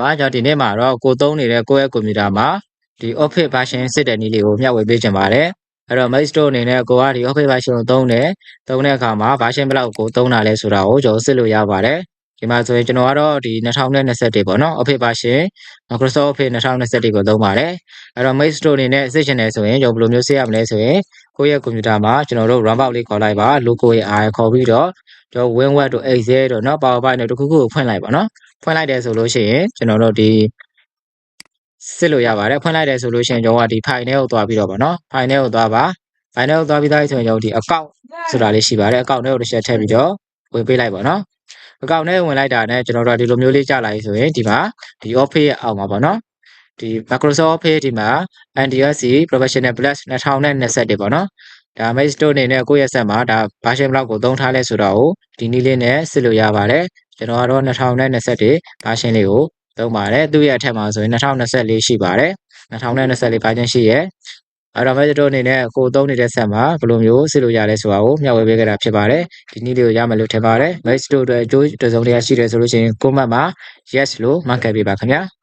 ပါကျွန်တော်ဒီနေ့မှာတော့ကိုသုံးနေတဲ့ကိုယ့်ရဲ့ကွန်ပျူတာမှာဒီ Office version စစ်တဲ့နည်းလေးကိုမျှဝေပေးချင်ပါတယ်အဲ့တော့ Mac Store အနေနဲ့ကိုကဒီ Office version ကိုသုံးတဲ့အခါမှာ version ဘယ်လောက်ကိုသုံးတာလဲဆိုတာကိုကျွန်တော်စစ်လို့ရပါတယ်ဒီမှာဆိုရင်ကျွန်တော်ကတော့ဒီ2021ပေါ့နော် Office version Microsoft Office 2021ကိုသုံးပါတယ်အဲ့တော့ Mac Store အနေနဲ့စစ်ချင်တယ်ဆိုရင်ကျွန်တော်ဘယ်လိုမျိုးစစ်ရမလဲဆိုရင်ကိုယ့်ရဲ့ကွန်ပျူတာမှာကျွန်တော်တို့ run box လေးခေါ်လိုက်ပါ logo ရဲ့ R ခေါ်ပြီးတော့ကျွန်တော် WinWord တို့ Excel တို့เนาะ PowerPoint တို့တခုခုကိုဖွင့်လိုက်ပါเนาะဖွင့်လိုက်တယ်ဆိုလို့ရှိရင်ကျွန်တော်တို့ဒီစစ်လို့ရပါတယ်ဖွင့်လိုက်တယ်ဆိုလို့ရှိရင်ကျွန်တော်ကဒီ file ထဲကိုသွားပြီးတော့ဗောနော် file ထဲကိုသွားပါ file ထဲကိုသွားပြီးသားဆိုရင်ကျွန်တော်ဒီ account ဆိုတာလေးရှိပါတယ် account ထဲကိုတစ်ချက်ထည့်ပြီးတော့ဝင်ပေးလိုက်ပါเนาะ account ထဲဝင်လိုက်တာနဲ့ကျွန်တော်တို့ဒီလိုမျိုးလေးကြာလာပြီဆိုရင်ဒီမှာဒီ Office ရဲ့အောက်မှာဗောနော်ဒီ Microsoft Office ဒီမှာ NDSC Professional Plus 2021ပေါ့နော်ဒါ Mac Store အနေနဲ့ကိုယ့်ရဲ့ဆက်မှာဒါ version ဘယ်လောက်ကိုသုံးထားလဲဆိုတော့ဒီနည်းလေးနဲ့စစ်လို့ရပါတယ်ကျွန်တော်ကတော့2021 version လေးကိုသုံးပါတယ်သူ့ရဲ့အထက်မှာဆိုရင်2024ရှိပါတယ်2024 version ရှိရဲ့အဲ့တော့ Mac Store အနေနဲ့ကိုသုံးနေတဲ့ဆက်မှာဘယ်လိုမျိုးစစ်လို့ရလဲဆိုတာကိုမျှဝေပေးခဲ့တာဖြစ်ပါတယ်ဒီနည်းလေးကိုရမယ်လို့ထင်ပါတယ် Mac Store အတွက်အကျိုးတစုံတရာရှိတယ်ဆိုလို့ရှိရင် comment မှာ yes လို့မှတ်ခဲ့ပေးပါခင်ဗျာ